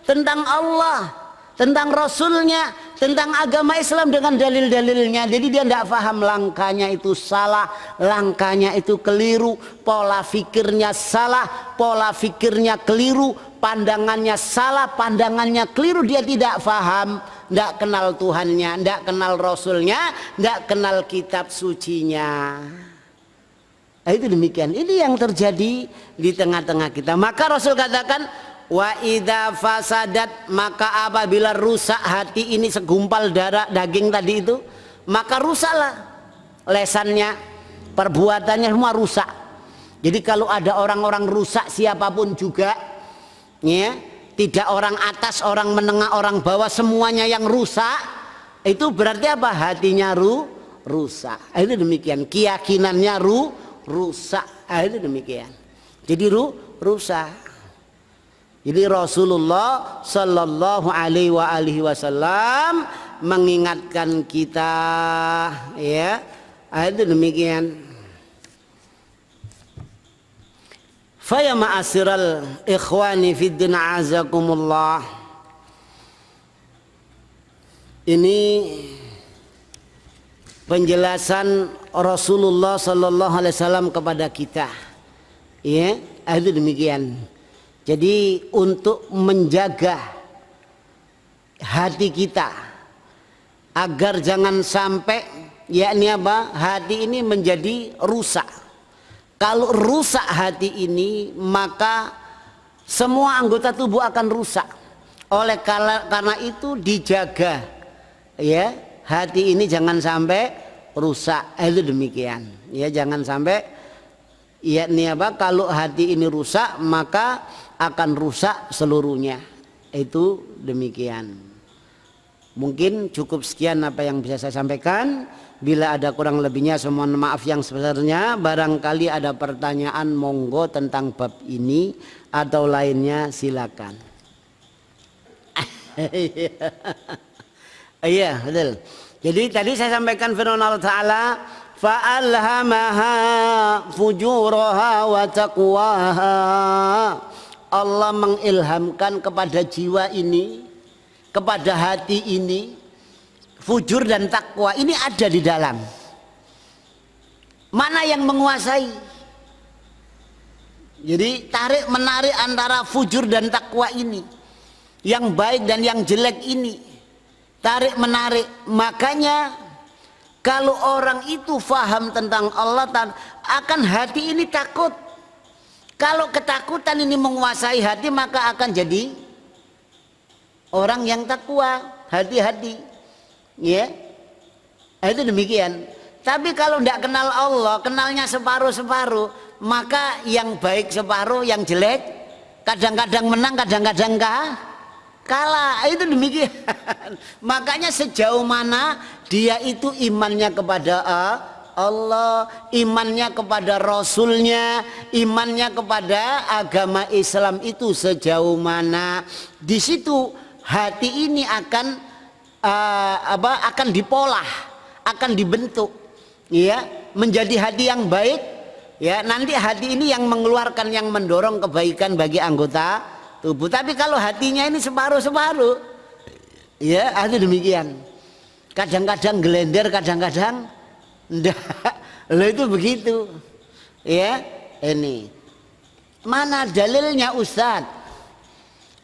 tentang Allah, tentang Rasulnya, tentang agama Islam dengan dalil-dalilnya. Jadi dia tidak paham, langkahnya itu salah, langkahnya itu keliru, pola fikirnya salah, pola fikirnya keliru, pandangannya salah, pandangannya keliru. Dia tidak paham, tidak kenal Tuhannya, tidak kenal Rasulnya, tidak kenal kitab sucinya. Nah, itu demikian. Ini yang terjadi di tengah-tengah kita. Maka Rasul katakan, wa idza fasadat, maka apabila rusak hati ini, segumpal darah daging tadi itu, maka rusaklah lesannya, perbuatannya semua rusak. Jadi kalau ada orang-orang rusak siapapun juga, ya, tidak orang atas, orang menengah, orang bawah, semuanya yang rusak, itu berarti apa? Hatinya rusak. Itu demikian. Keyakinannya rusak. Itu demikian. Jadi rusak. Jadi Rasulullah Sallallahu Alaihi Wasallam mengingatkan kita, ya, itu demikian. Faya ma'asiral ikhwani fid din azakumullah. Ini penjelasan Rasulullah Sallallahu Alaihi Wasallam kepada kita, ya, itu demikian. Jadi untuk menjaga hati kita agar jangan sampai, yakni apa, hati ini menjadi rusak. Kalau rusak hati ini, maka semua anggota tubuh akan rusak. Oleh karena itu dijaga, ya, hati ini jangan sampai rusak. Itu demikian, ya, jangan sampai, yakni apa, kalau hati ini rusak maka akan rusak seluruhnya. Itu demikian. Mungkin cukup sekian apa yang bisa saya sampaikan. Bila ada kurang lebihnya saya mohon maaf yang sebesarnya. Barangkali ada pertanyaan, monggo, tentang bab ini atau lainnya silakan. Iya, betul. Jadi tadi saya sampaikan firman Allah Ta'ala, fa'alhamaha fujuraha wa taqwaha. Allah mengilhamkan kepada jiwa ini, kepada hati ini, fujur dan takwa ini ada di dalam. Mana yang menguasai? Jadi tarik menarik antara fujur dan takwa ini, yang baik dan yang jelek ini, tarik menarik. Makanya kalau orang itu faham tentang Allah, akan hati ini takut. Kalau ketakutan ini menguasai hati, maka akan jadi orang yang takwa. Hati-hati, ya, itu demikian. Tapi kalau tidak kenal Allah, kenalnya separuh-separuh, maka yang baik separuh, yang jelek kadang-kadang menang, kadang-kadang kalah. Itu demikian. Makanya sejauh mana dia itu imannya kepada Allah, imannya kepada Rasulnya, imannya kepada agama Islam itu sejauh mana, di situ hati ini akan akan dipolah, akan dibentuk, ya, menjadi hati yang baik, ya. Nanti hati ini yang mengeluarkan, yang mendorong kebaikan bagi anggota tubuh. Tapi kalau hatinya ini separuh-separuh, ya, itu demikian. Kadang-kadang gelender, kadang-kadang enggak. Loh, itu begitu, ya. Ini mana dalilnya, Ustadz?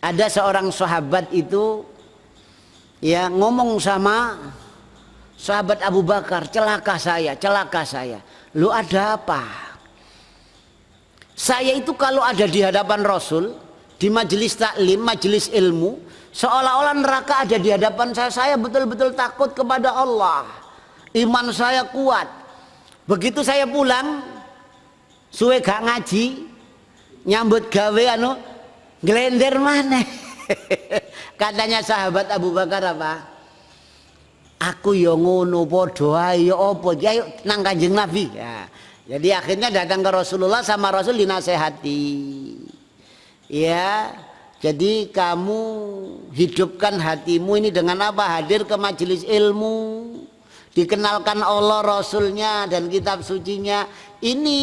Ada seorang sahabat itu, ya, ngomong sama sahabat Abu Bakar, celaka saya, celaka saya. Lu ada apa? Saya itu kalau ada di hadapan Rasul, di majelis taklim, majelis ilmu, seolah-olah neraka ada di hadapan saya. Saya betul-betul takut kepada Allah, iman saya kuat. Begitu saya pulang, suwe gak ngaji, nyambut gawe gelender mana? Katanya sahabat Abu Bakar apa? aku ya ngono padha ae ya apa ya yuk nang Kanjeng Nabi ya. Jadi akhirnya datang ke Rasulullah sama Rasul dinasehati ya. Jadi kamu hidupkan hatimu ini dengan apa? Hadir ke majelis ilmu, dikenalkan Allah, Rasulnya dan kitab sucinya. Ini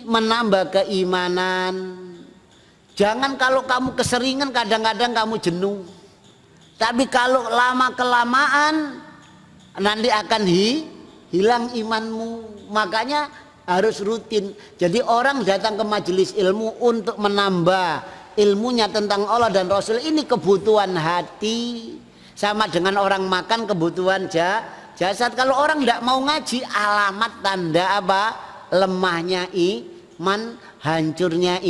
menambah keimanan. Jangan kalau kamu keseringan kadang-kadang kamu jenuh. Tapi kalau lama kelamaan nanti akan hilang imanmu. Makanya harus rutin. Jadi orang datang ke majelis ilmu untuk menambah ilmunya tentang Allah dan Rasul. Ini kebutuhan hati. Sama dengan orang makan kebutuhan jasad. Kalau orang tidak mau ngaji, alamat tanda apa? Lemahnya iman, hancurnya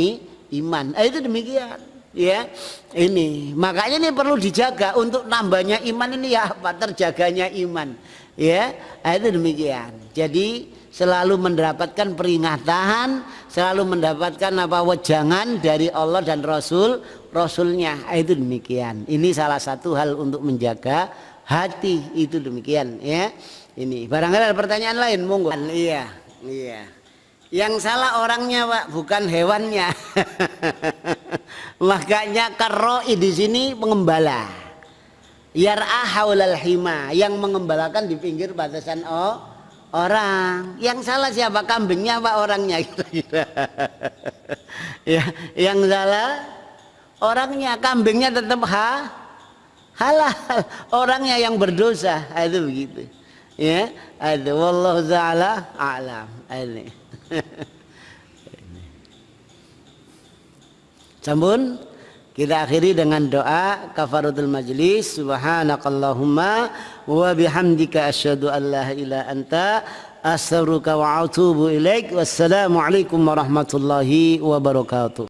iman. Itu demikian ya. Ini makanya ini perlu dijaga untuk nambahnya iman ini ya apa? Terjaganya iman ya. Itu demikian. Jadi selalu mendapatkan peringatan, selalu mendapatkan apa? Wejangan dari Allah dan Rasulnya. Itu demikian. Ini salah satu hal untuk menjaga hati. Itu demikian ya. Ini barangkali ada pertanyaan lain, monggo. Iya. Yang salah orangnya Pak, bukan hewannya. Makanya karoi di sini pengembala. Yar'a haulal hima, yang mengembalakan di pinggir batasan orang. Yang salah siapa? Kambingnya apa orangnya? Ya, yang salah orangnya, kambingnya tetap halal, orangnya yang berdosa. Itu begitu. Ya, itu wallahu ta'ala a'lam. Ini. Sampun kita akhiri dengan doa kafaratul majlis. Subhanakallahumma wa bihamdika asyhadu an la ilaha anta astaghfiruka wa atubu ilaik. Wassalamu alaikum warahmatullahi wabarakatuh.